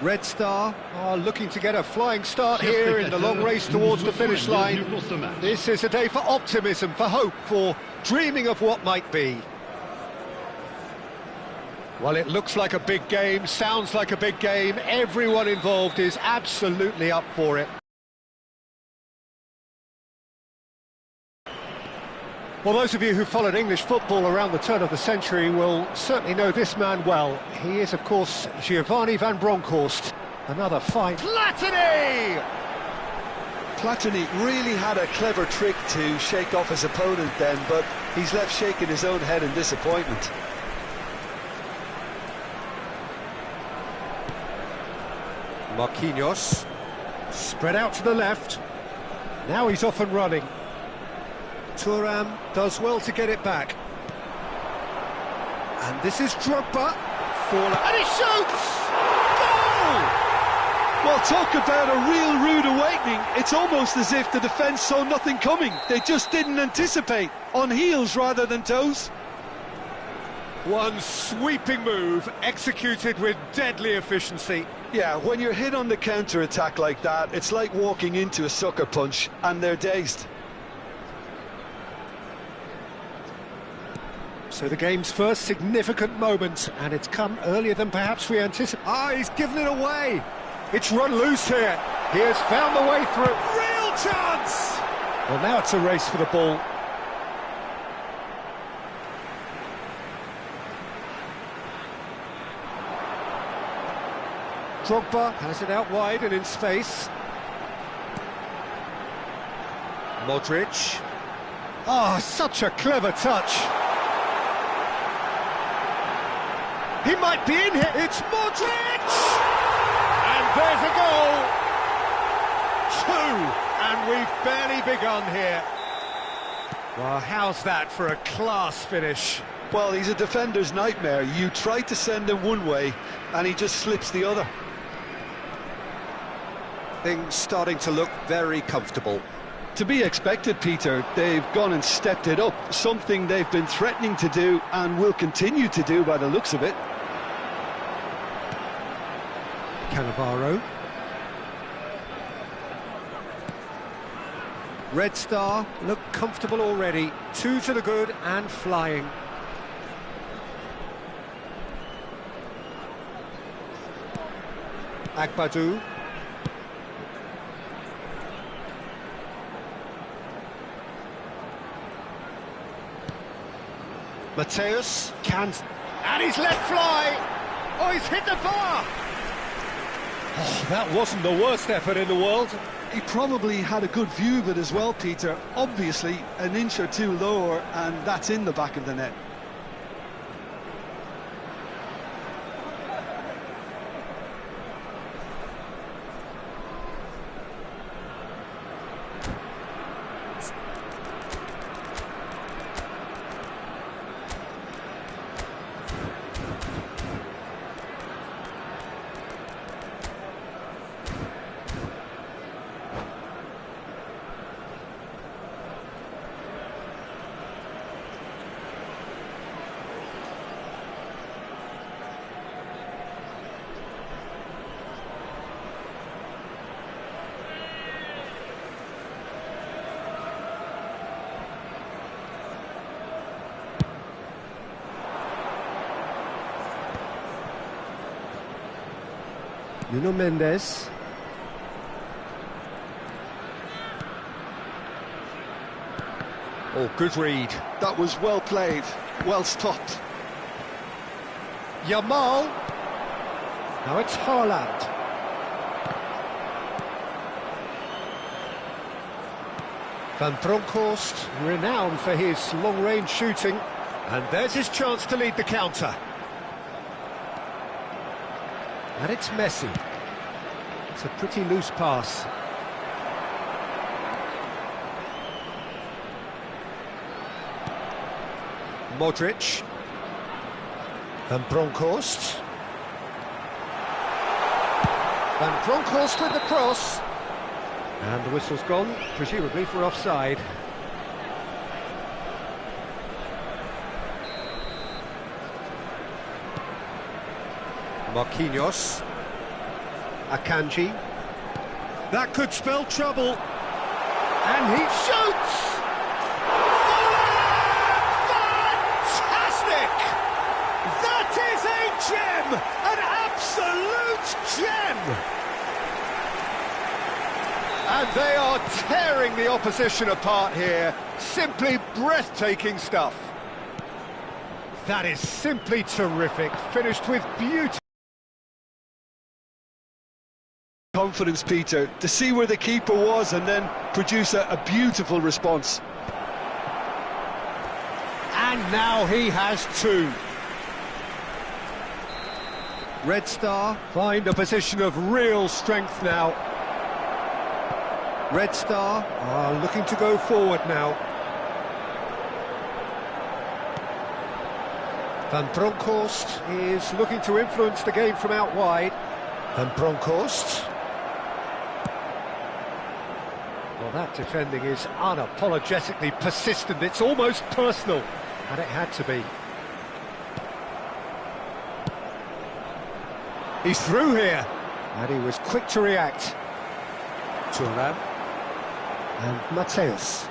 Red Star are looking to get a flying start here in the long race towards the finish line. This is a day for optimism, for hope, for dreaming of what might be. Well, it looks like a big game, sounds like a big game. Everyone involved is absolutely up for it. Well, those of you who followed English football around the turn of the century will certainly know this man well. He is, of course, Giovanni van Bronckhorst. Another fine... Platini! Platini really had a clever trick to shake off his opponent then, but he's left shaking his own head in disappointment. Marquinhos, spread out to the left. Now he's off and running. Thuram does well to get it back. And this is Drogba. And he shoots! Goal! Well, talk about a real rude awakening. It's almost as if the defence saw nothing coming. They just didn't anticipate. On heels rather than toes. One sweeping move, executed with deadly efficiency. Yeah, when you're hit on the counter-attack like that, it's like walking into a sucker punch, and they're dazed. So the game's first significant moment, and it's come earlier than perhaps we anticipated. He's given it away. It's run loose here. He has found the way through. Real chance! Well, now it's a race for the ball. Drogba has it out wide and in space. Modric. Oh, such a clever touch. He might be in here. It's Modric! And there's a goal. 2, and we've barely begun here. Well, how's that for a class finish? Well, he's a defender's nightmare. You try to send him one way, and he just slips the other. Things starting to look very comfortable. To be expected, Peter. They've gone and stepped it up. Something they've been threatening to do and will continue to do by the looks of it. Cannavaro. Red Star look comfortable already. 2 to the good and flying. Agbadou. Mateus can... And he's let fly! Oh, he's hit the bar! Oh, that wasn't the worst effort in the world. He probably had a good view of it as well, Peter. Obviously, an inch or two lower, and that's in the back of the net. Nuno Mendes. Oh, good read. That was well played, well stopped. Yamal. Now it's Haaland. Van Bronckhorst, renowned for his long-range shooting. And there's his chance to lead the counter. And it's Messi. It's a pretty loose pass. Modric. Van Bronckhorst. Van Bronckhorst with the cross. And the whistle's gone, presumably for offside. Marquinhos. Akanji. That could spell trouble. And he shoots! Fantastic! That is a gem! An absolute gem! And they are tearing the opposition apart here. Simply breathtaking stuff. That is simply terrific. Finished with beauty. Confidence, Peter, to see where the keeper was and then produce a beautiful response. And now he has two. Red Star find a position of real strength now. Red Star are looking to go forward now. Van Bronckhorst is looking to influence the game from out wide. Van Bronckhorst. Well, that defending is unapologetically persistent. It's almost personal, and it had to be. He's through here, and he was quick to react. Thuram and Mateus.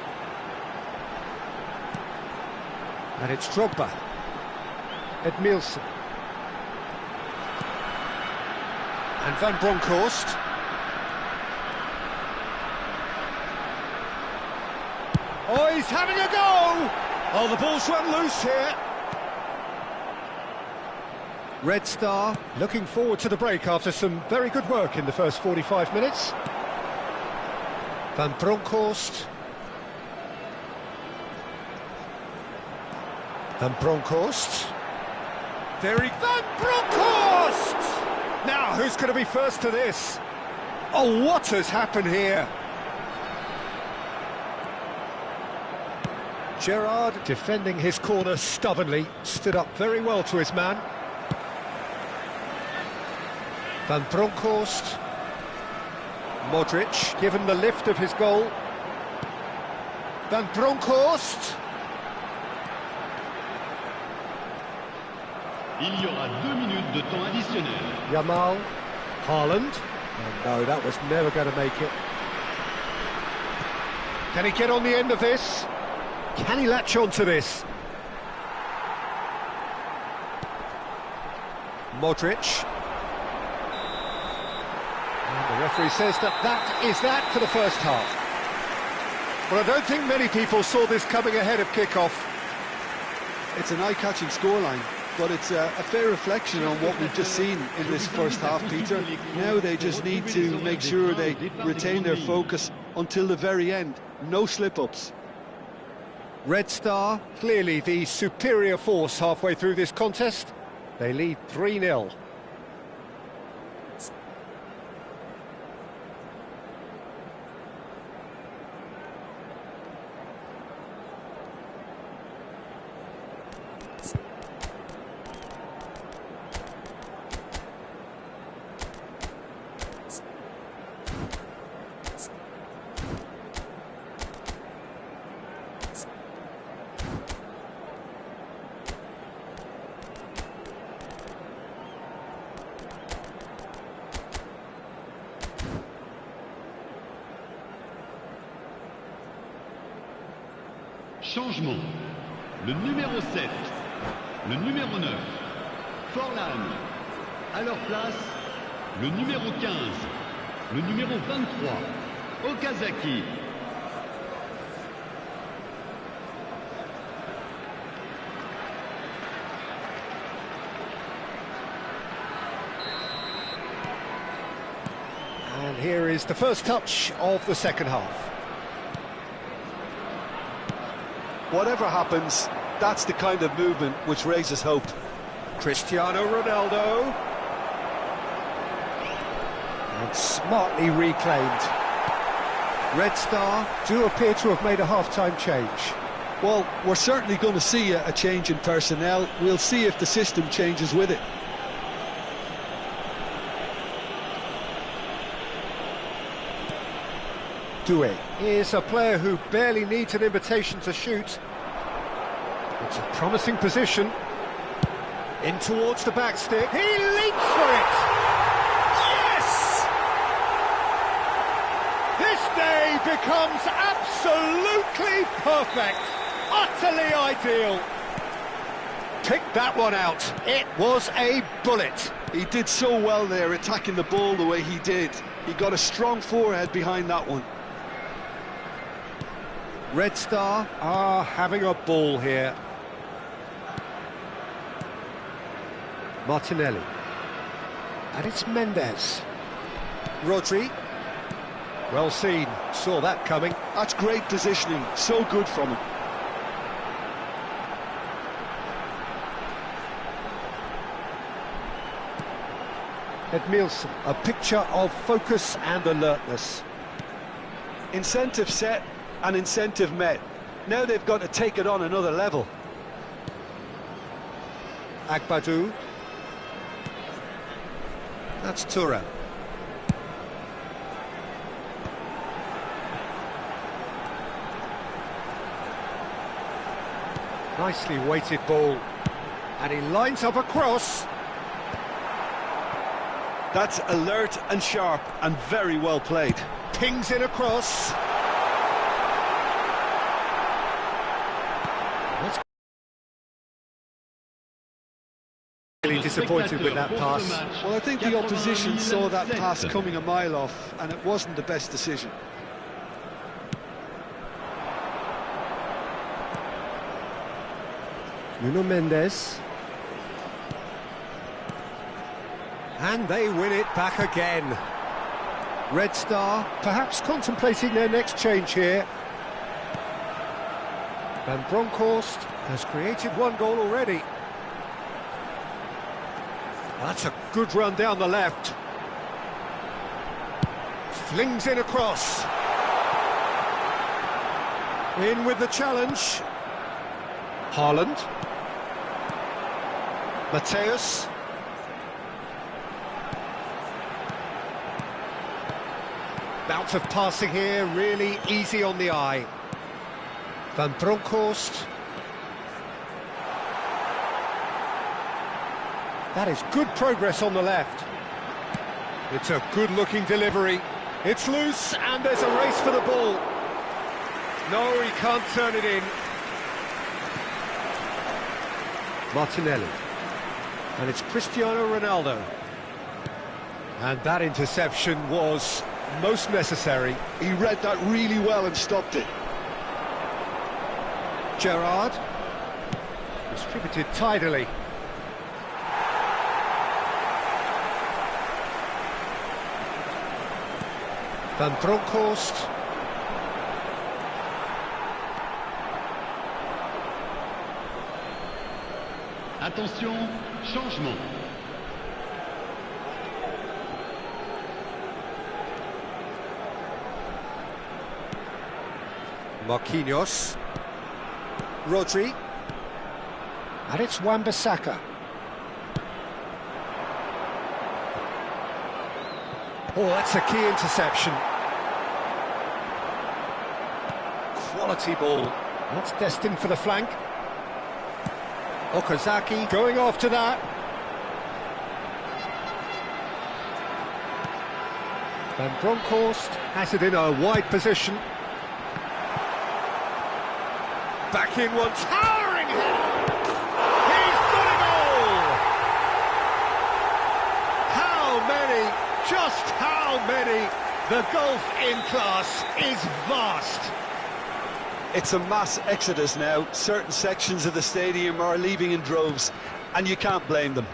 And it's Drogba. Edmilson. And Van Bronckhorst. Oh, he's having a go! Oh, the ball's run loose here. Red Star looking forward to the break after some very good work in the first 45 minutes. Van Bronckhorst. Van Bronckhorst. Very Van Bronckhorst! Now, who's going to be first to this? Oh, what has happened here? Gerrard, defending his corner stubbornly, stood up very well to his man. Van Bronckhorst. Modric, given the lift of his goal. Van Bronckhorst. Il y aura 2 minutes de temps additionnel. Yamal. Haaland. Oh, no, that was never going to make it. Can he get on the end of this? Can he latch on to this? Modric. And the referee says that is that for the first half. Well, I don't think many people saw this coming ahead of kick-off. It's an eye-catching scoreline, but it's a fair reflection on what we've just seen in this first half, Peter. Now they just need to make sure they retain their focus until the very end. No slip-ups. Red Star, clearly the superior force halfway through this contest. They lead 3-0. Changement. Le numéro 7, le numéro 9, Forlan. À leur place, Le numéro 15. Le numéro 23. Okazaki. And here is the first touch of the second half. Whatever happens, that's the kind of movement which raises hope. Cristiano Ronaldo. And smartly reclaimed. Red Star do appear to have made a half-time change. Well, we're certainly going to see a change in personnel. We'll see if the system changes with it. Doué is a player who barely needs an invitation to shoot. It's a promising position. In towards the back stick. He leaps for it! Yes! This day becomes absolutely perfect. Utterly ideal. Pick that one out. It was a bullet. He did so well there, attacking the ball the way he did. He got a strong forehead behind that one. Red Star are having a ball here. Martinelli. And it's Mendes. Rodri. Well seen, saw that coming. That's great positioning, so good from him. Edmilson, a picture of focus and alertness. Incentive set and incentive met. Now they've got to take it on another level. Agbadou. That's Thuram. Nicely weighted ball. And he lines up a cross. That's alert and sharp and very well played. Pings in a cross. Really disappointed with that pass. Well, I think the opposition saw that pass coming a mile off, and it wasn't the best decision. Nuno Mendes. And they win it back again. Red Star perhaps contemplating their next change here. Van Bronckhorst has created one goal already. That's a good run down the left. Flings in a cross. In with the challenge. Haaland. Mateus. Bout of passing here, really easy on the eye. Van Bronckhorst. That is good progress on the left. It's a good-looking delivery. It's loose, and there's a race for the ball. No, he can't turn it in. Martinelli. And it's Cristiano Ronaldo. And that interception was most necessary. He read that really well and stopped it. Gerrard. Distributed tidily. Van Bronckhorst. Attention, changement. Marquinhos. Rodri. And it's Wan-Bissaka. Oh, that's a key interception. Quality ball. That's destined for the flank. Okazaki going after that. Van Bronckhorst has it in a wide position. Back in one, towering header! He's got a goal! How many Just how many? The gulf in class is vast. It's a mass exodus now. Certain sections of the stadium are leaving in droves, and you can't blame them.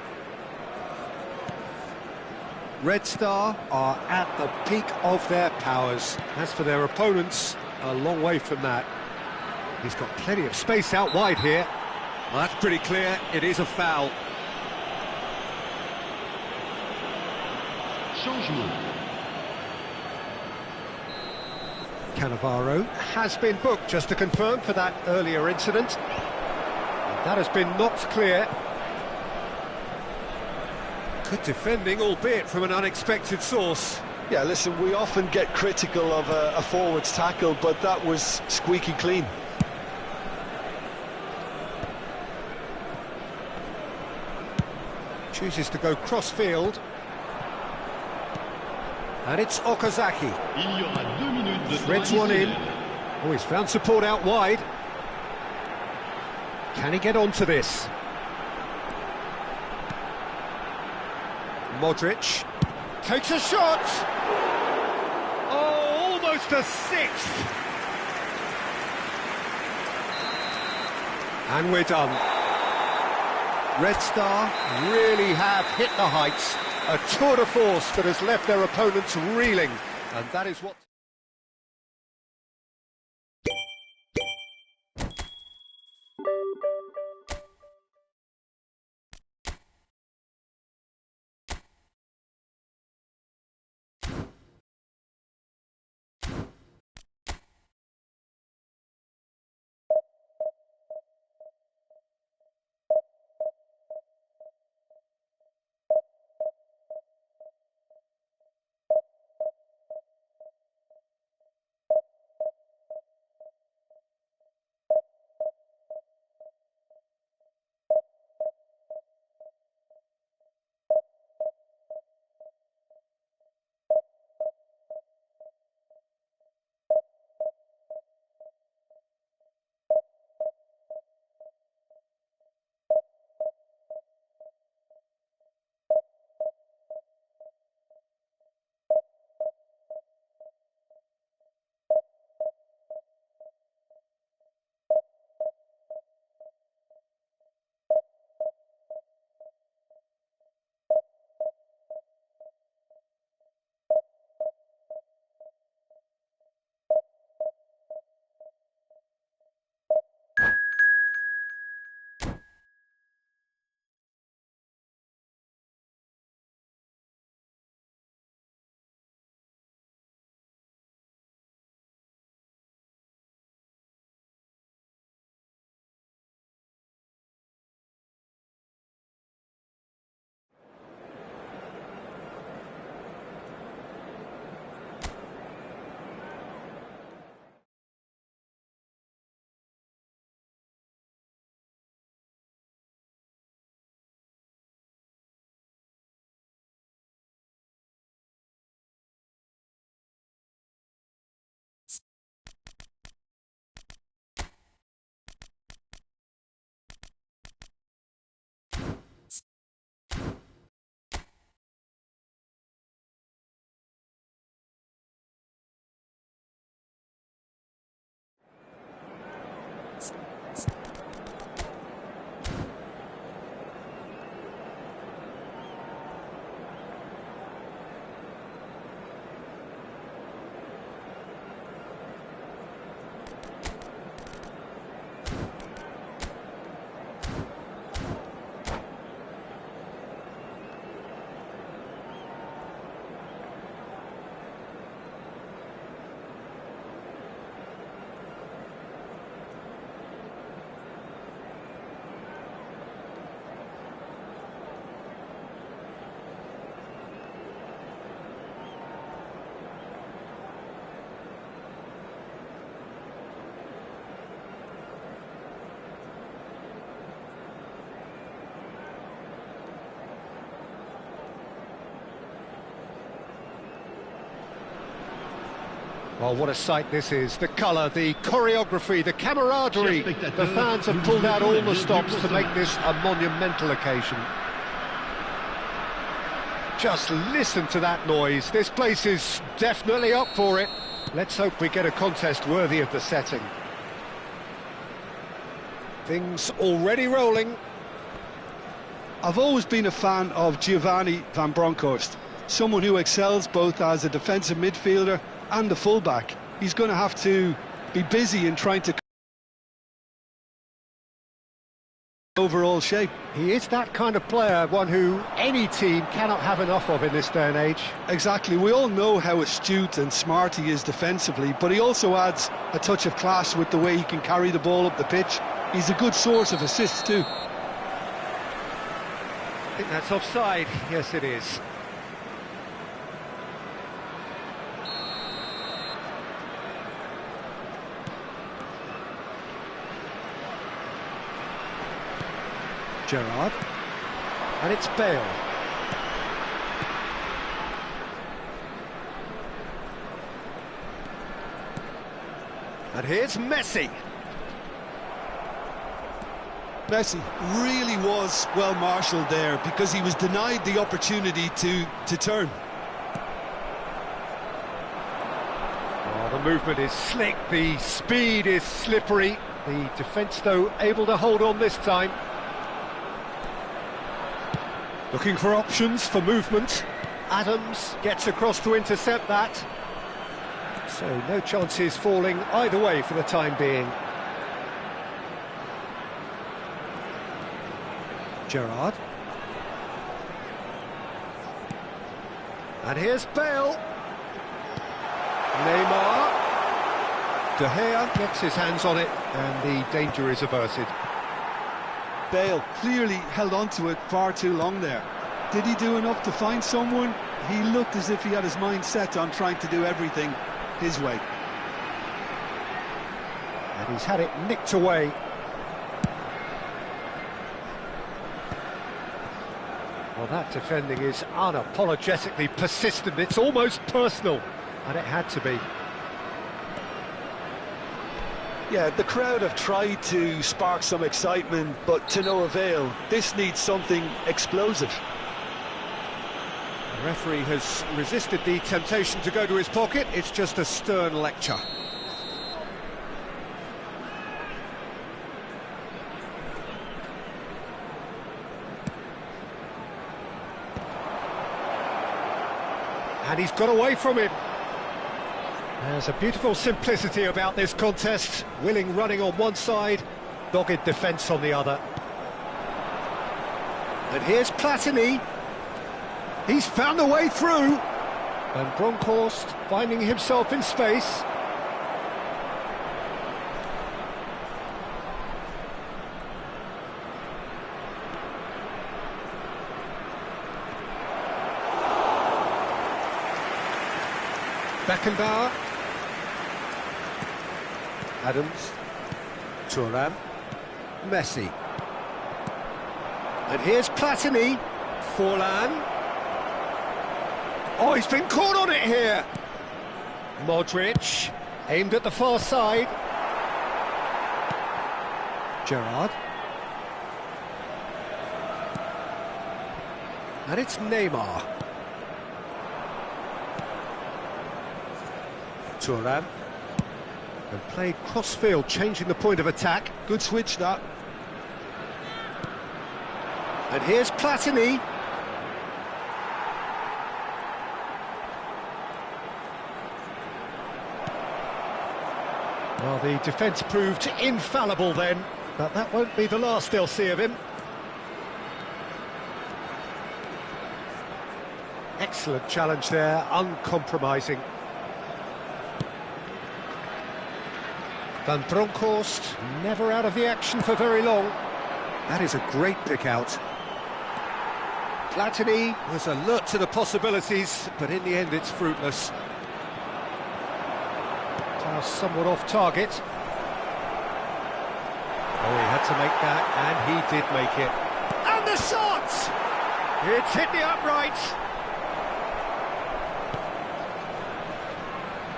Red Star are at the peak of their powers. As for their opponents, a long way from that. He's got plenty of space out wide here. Well, that's pretty clear. It is a foul. Changement. Cannavaro has been booked, just to confirm, for that earlier incident. That has been knocked clear. Good defending, albeit from an unexpected source. Yeah, listen, we often get critical of a forward's tackle, but that was squeaky clean. Chooses to go cross-field. And it's Okazaki. Il y aura 2 minutes de Threads temps one in. additionnel. Oh, he's found support out wide. Can he get onto this? Modric takes a shot. Oh, almost a sixth. And we're done. Red Star really have hit the heights. A tour de force that has left their opponents reeling. And that is what... Well, what a sight this is. The colour, the choreography, the camaraderie. The fans have pulled out all the stops to make this a monumental occasion. Just listen to that noise. This place is definitely up for it. Let's hope we get a contest worthy of the setting. Things already rolling. I've always been a fan of Giovanni van Bronckhorst, someone who excels both as a defensive midfielder and a fullback. He's going to have to be busy in trying to overall shape. He is that kind of player, one who any team cannot have enough of in this day and age. Exactly, we all know how astute and smart he is defensively, but he also adds a touch of class with the way he can carry the ball up the pitch. He's a good source of assists too. I think that's offside. Yes, it is. Gerrard. And it's Bale. And here's Messi. Messi really was well marshalled there because he was denied the opportunity to turn. Oh, the movement is slick, the speed is slippery. The defence, though, able to hold on this time. Looking for options for movement. Adams gets across to intercept that. So no chances falling either way for the time being. Gerrard. And here's Bale. Neymar. De Gea gets his hands on it and the danger is averted. Bale clearly held on to it far too long there. Did he do enough to find someone? He looked as if he had his mind set on trying to do everything his way. And he's had it nicked away. Well, that defending is unapologetically persistent. It's almost personal, and it had to be. Yeah, the crowd have tried to spark some excitement, but to no avail. This needs something explosive. The referee has resisted the temptation to go to his pocket. It's just a stern lecture. And he's got away from him. There's a beautiful simplicity about this contest. Willing running on one side, dogged defence on the other. And here's Platini. He's found a way through. And Bronckhorst finding himself in space. Beckenbauer. Adams. Thuram. Messi. And here's Platini. Forlan. Oh, he's been caught on it here. Modric. Aimed at the far side. Gerrard. And it's Neymar. Thuram. And played cross-field, changing the point of attack. Good switch, that. And here's Platini. Well, the defence proved infallible then, but that won't be the last they'll see of him. Excellent challenge there, uncompromising. Van Bronckhorst, never out of the action for very long. That is a great pick out. Platini was alert to the possibilities, but in the end it's fruitless. Pass somewhat off target. Oh, he had to make that, and he did make it. And the shot! It's hit the upright.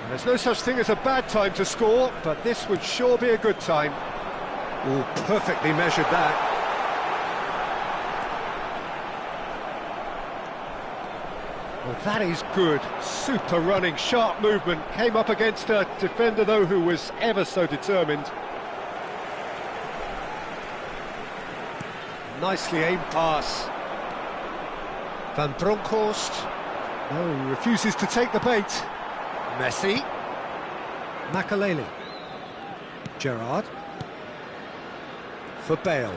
There's no such thing as a bad time to score, but this would sure be a good time. Oh, perfectly measured that. Well, that is good. Super running, sharp movement. Came up against a defender, though, who was ever so determined. Nicely aimed pass. Van Bronckhorst. No, he refuses to take the bait. Messi. Makalele. Gerrard. For Bale.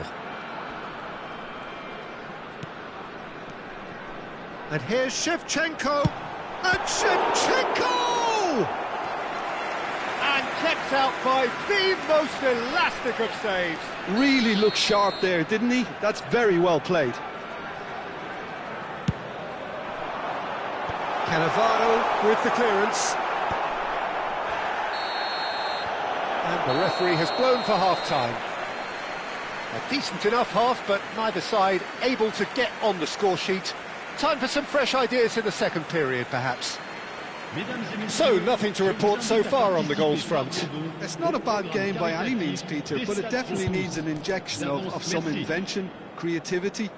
And here's Shevchenko. And Shevchenko! And kept out by the most elastic of saves. Really looked sharp there, didn't he? That's very well played. Cannavaro with the clearance. And the referee has blown for half-time. A decent enough half, but neither side able to get on the score sheet. Time for some fresh ideas in the second period, perhaps. So, nothing to report so far on the goals front. It's not a bad game by any means, Peter, but it definitely needs an injection of some invention, creativity.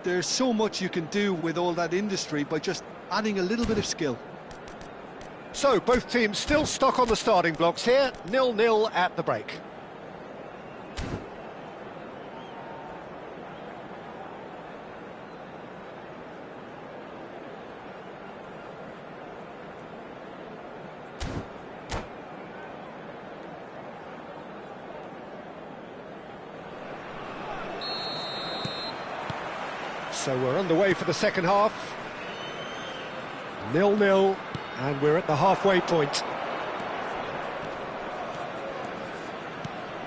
There's so much you can do with all that industry by just adding a little bit of skill. So, both teams still stuck on the starting blocks here, 0-0 at the break. So we're underway for the second half. 0-0, and we're at the halfway point.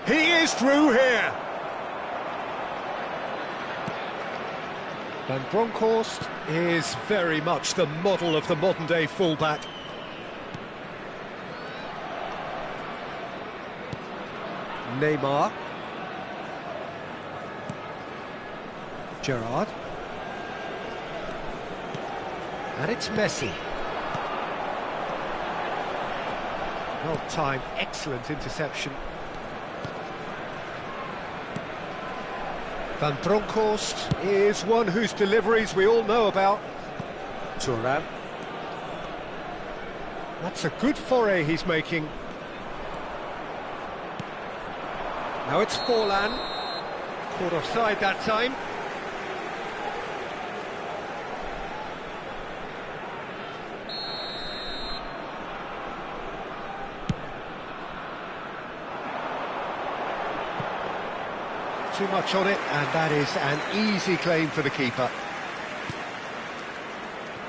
He is through here. Van Bronckhorst is very much the model of the modern-day fullback. Neymar. Gerrard. And it's Messi. Well timed, excellent interception. Van Bronckhorst is one whose deliveries we all know about. Thuram. That's a good foray he's making. Now it's Forlan. Caught offside that time. Too much on it, and that is an easy claim for the keeper.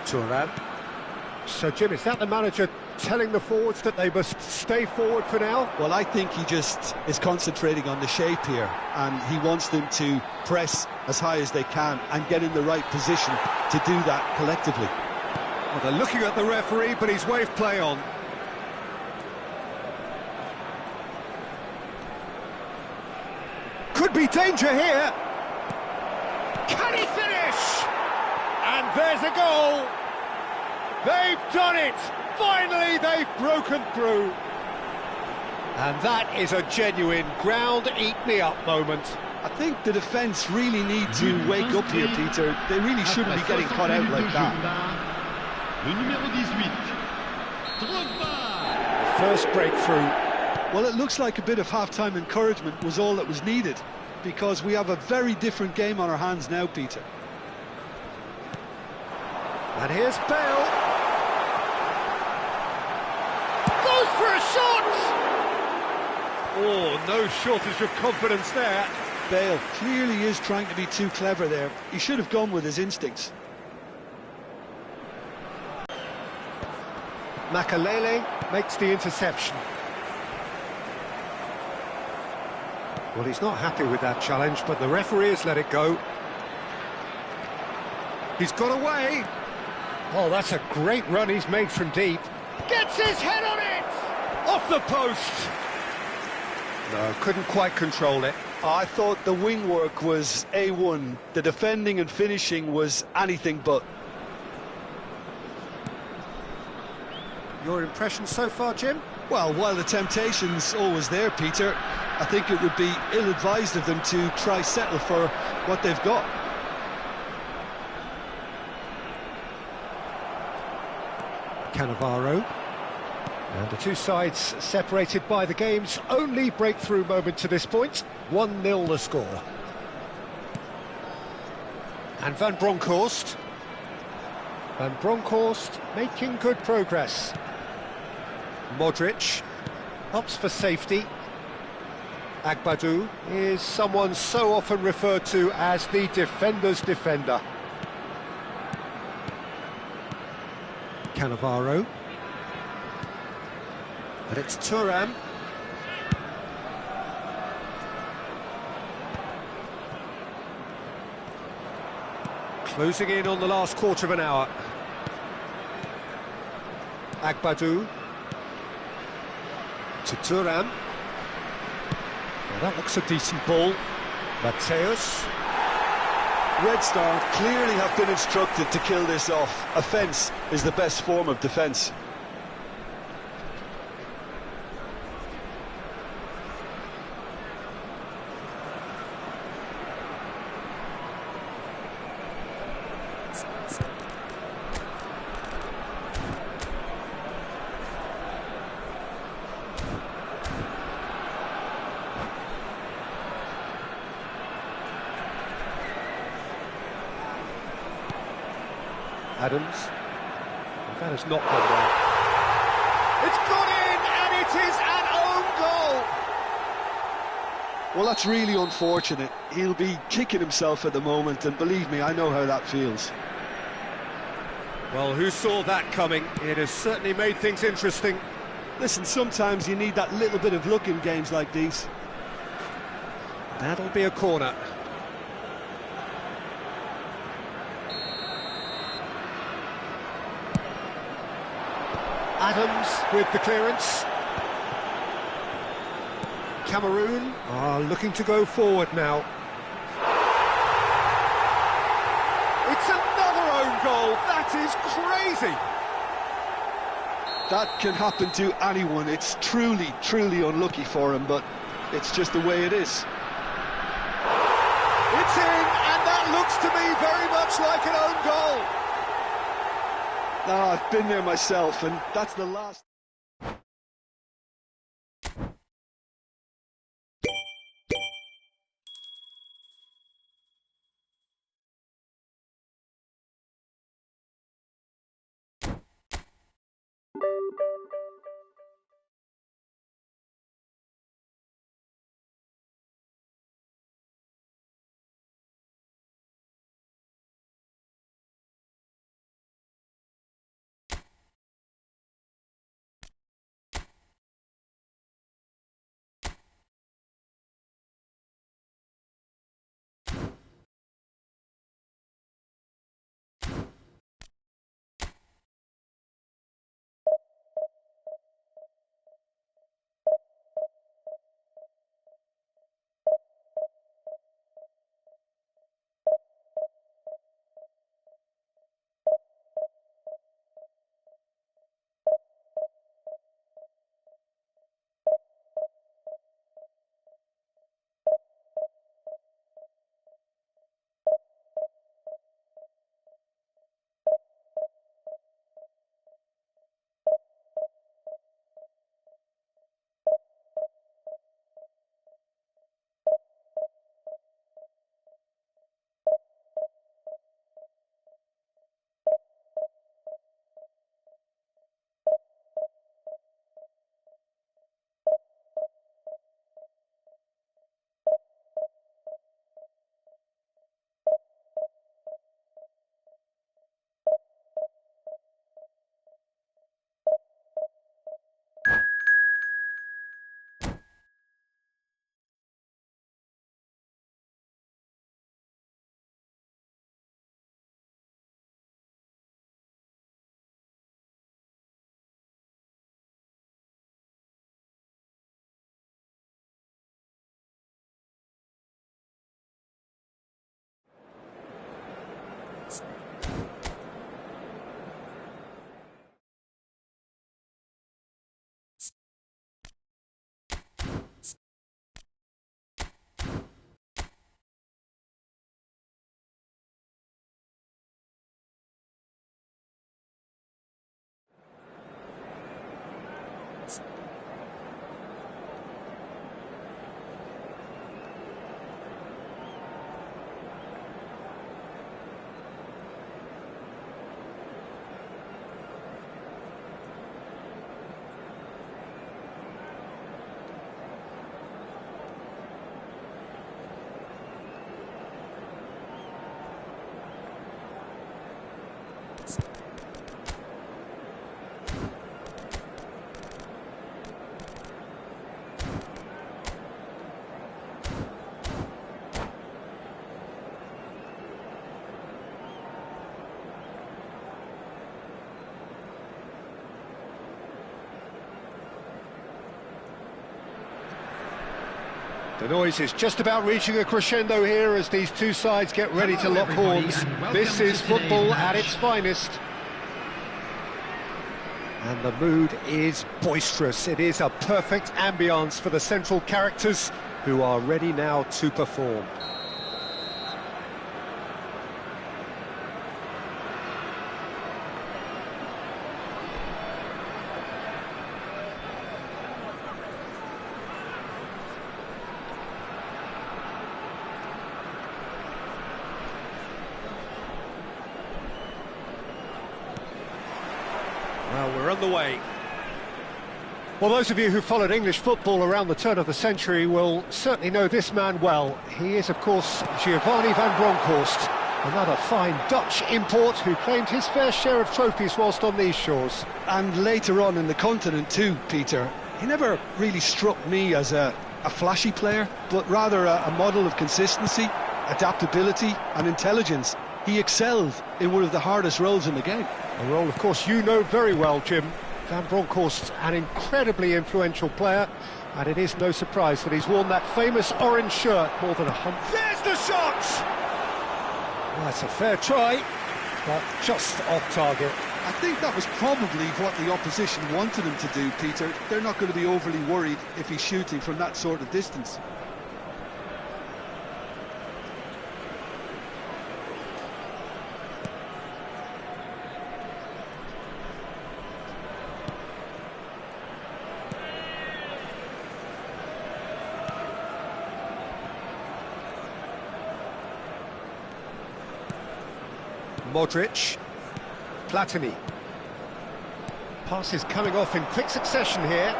Thuram. So, Jim, is that the manager telling the forwards that they must stay forward for now? Well, I think he just is concentrating on the shape here, and he wants them to press as high as they can and get in the right position to do that collectively. Well, they're looking at the referee, but he's waved play on. Could be danger here. Can he finish? And there's a goal. They've done it. Finally, they've broken through. And that is a genuine ground-eat-me-up moment. I think the defence really need to wake up here, Peter. They really shouldn't be getting caught out like that. First breakthrough. Well, it looks like a bit of half-time encouragement was all that was needed, because we have a very different game on our hands now, Peter. And here's Bale. Goes for a shot! Oh, no shortage of confidence there. Bale clearly is trying to be too clever there. He should have gone with his instincts. Makalele makes the interception. Well, he's not happy with that challenge, but the referee has let it go. He's got away. Oh, that's a great run he's made from deep. Gets his head on it! Off the post! No, couldn't quite control it. I thought the wing work was A1. The defending and finishing was anything but. Your impression so far, Jim? Well, while the temptation's always there, Peter, I think it would be ill-advised of them to try settle for what they've got. Cannavaro. And the two sides separated by the game's only breakthrough moment to this point. 1-0 the score. And Van Bronckhorst. Van Bronckhorst making good progress. Modric opts for safety. Agbadou is someone so often referred to as the defender's defender. Cannavaro. And it's Thuram. Closing in on the last quarter of an hour. Agbadou. To Thuram. Well, that looks a decent ball. Mateus. Red Star clearly have been instructed to kill this off. Offence is the best form of defence. Adams. And that has not gone well. It's gone in, and it is an own goal! Well, that's really unfortunate. He'll be kicking himself at the moment, and believe me, I know how that feels. Well, who saw that coming? It has certainly made things interesting. Listen, sometimes you need that little bit of luck in games like these. That'll be a corner. Adams with the clearance. Cameroon are looking to go forward now. It's another own goal. That is crazy. That can happen to anyone. It's truly, truly unlucky for him, but it's just the way it is. It's in, and that looks to me very much like an own goal. Now, I've been there myself, and that's the last... The noise is just about reaching a crescendo here as these two sides get ready to lock horns. This is football at its finest. And the mood is boisterous. It is a perfect ambience for the central characters who are ready now to perform. Well, we're on the way. Well, those of you who followed English football around the turn of the century will certainly know this man well. He is, of course, Giovanni van Bronckhorst, another fine Dutch import who claimed his fair share of trophies whilst on these shores. And later on in the continent too, Peter. He never really struck me as a flashy player, but rather a model of consistency, adaptability and intelligence. He excelled in one of the hardest roles in the game. A role, of course, you know very well, Jim. Van Bronckhorst, an incredibly influential player, and it is no surprise that he's worn that famous orange shirt more than 100. There's the shot! Well, that's a fair try, but just off target. I think that was probably what the opposition wanted him to do, Peter. They're not going to be overly worried if he's shooting from that sort of distance. Modric, Platini. Passes coming off in quick succession here.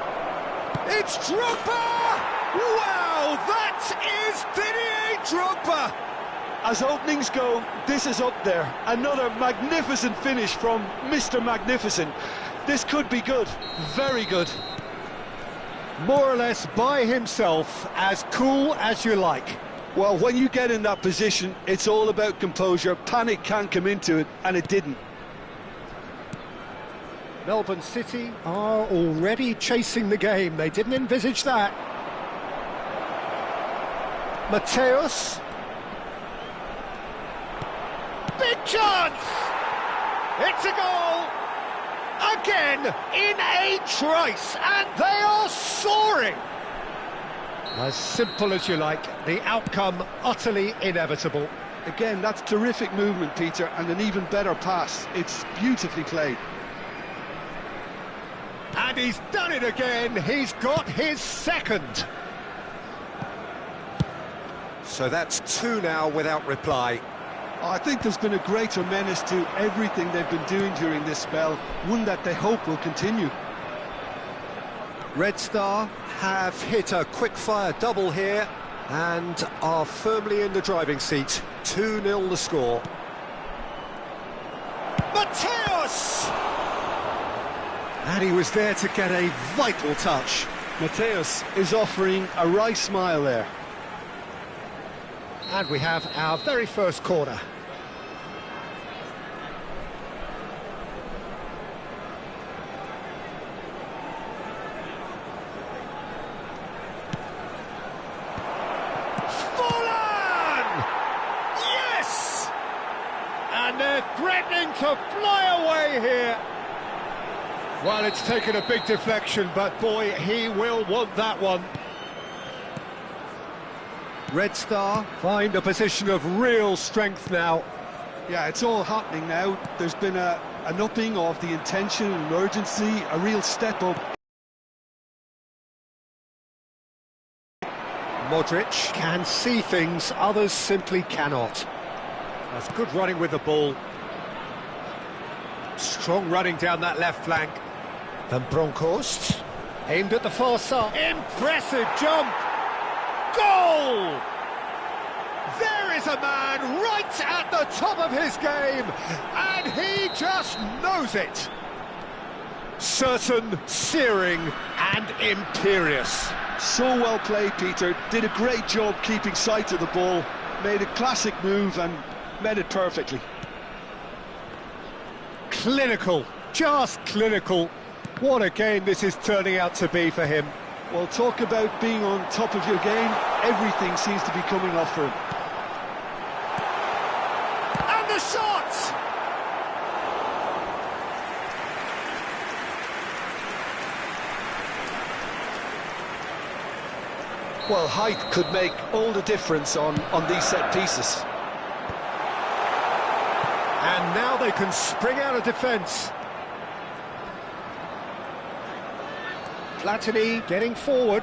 It's Drogba! Wow, that is Didier Drogba! As openings go, this is up there. Another magnificent finish from Mr. Magnificent. This could be good, very good. More or less by himself, as cool as you like. Well, when you get in that position, it's all about composure. Panic can't come into it, and it didn't. Melbourne City are already chasing the game. They didn't envisage that. Mateus. Big chance! It's a goal! Again, in a trice, and they are soaring! As simple as you like, the outcome utterly inevitable. Again, that's terrific movement, Peter, and an even better pass. It's beautifully played. And he's done it again. He's got his second. So that's two now without reply. I think there's been a greater menace to everything they've been doing during this spell, one that they hope will continue. Red Star have hit a quick-fire double here and are firmly in the driving seat. 2-0 the score. Mateus! And he was there to get a vital touch. Mateus is offering a wry smile there. And we have our very first corner. And they're threatening to fly away here. Well, it's taken a big deflection, but boy, he will want that one. Red Star find a position of real strength now. Yeah, it's all happening now. There's been an upping of the intention and urgency, a real step up. Modric can see things others simply cannot. That's good running with the ball. Strong running down that left flank. Van Bronckhorst aimed at the far side. Impressive jump! Goal! There is a man right at the top of his game, and he just knows it. Certain, searing and imperious. So well played, Peter. Did a great job keeping sight of the ball. Made a classic move and met it perfectly. Clinical, just clinical. What a game this is turning out to be for him. Well, talk about being on top of your game. Everything seems to be coming off for him. And the shot! Well, height could make all the difference on these set pieces. And now they can spring out of defence. Platini getting forward.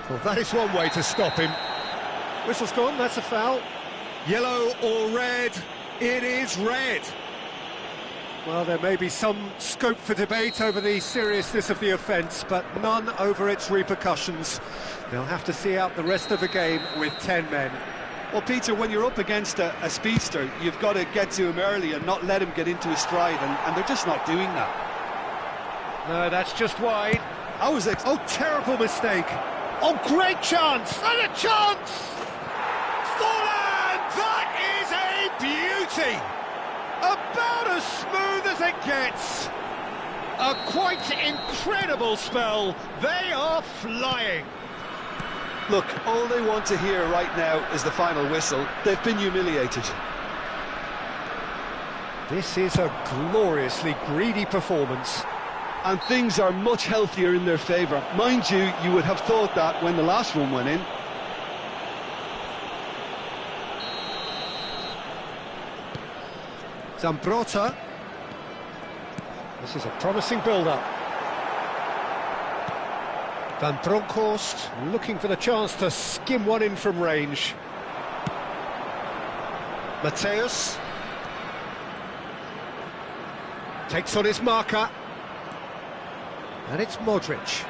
Well, that is one way to stop him. Whistle's gone, that's a foul. Yellow or red? It is red. Well, there may be some scope for debate over the seriousness of the offence, but none over its repercussions. They'll have to see out the rest of the game with 10 men. Well, Peter, when you're up against a speedster, you've got to get to him early and not let him get into his stride, and they're just not doing that. No, that's just wide. Oh, terrible mistake. Oh, great chance! And a chance! Forlan! That is a beauty! About as smooth as it gets. A quite incredible spell. They are flying. Look, all they want to hear right now is the final whistle. They've been humiliated. This is a gloriously greedy performance. And things are much healthier in their favour. Mind you, you would have thought that when the last one went in. Zambrotta. This is a promising build-up. Van Bronckhorst looking for the chance to skim one in from range. Mateus takes on his marker. And it's Modric.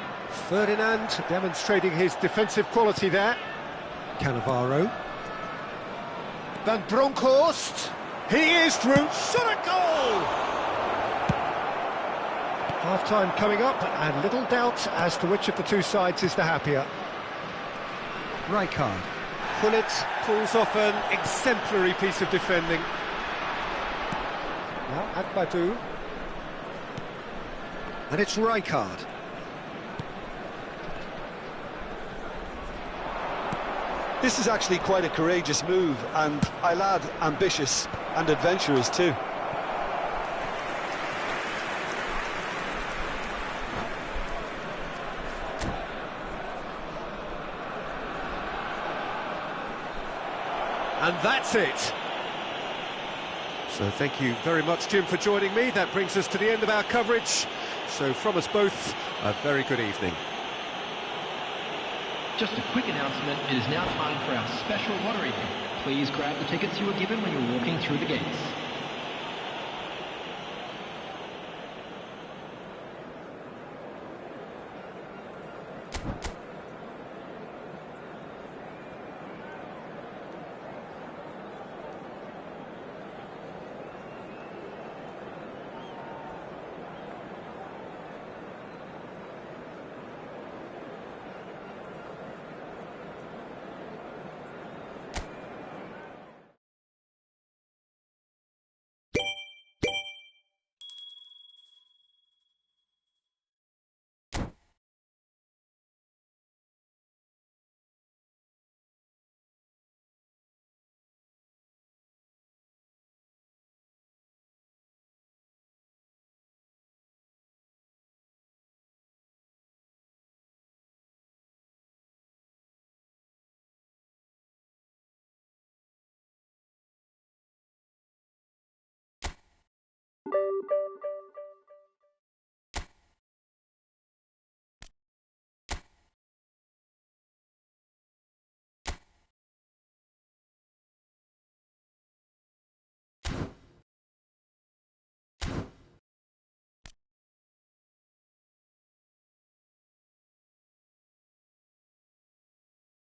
Ferdinand demonstrating his defensive quality there. Cannavaro. Van Bronckhorst. He is through. Shot a goal! Half-time coming up, and little doubt as to which of the two sides is the happier. Rijkaard. Gullit pulls off an exemplary piece of defending. Now Akbadou. And it's Rijkaard. This is actually quite a courageous move, and I'll add ambitious and adventurous too. And that's it. So thank you very much, Jim, for joining me. That brings us to the end of our coverage. So from us both, a very good evening. Just a quick announcement, it is now time for our special lottery. Please grab the tickets you were given when you were walking through the gates.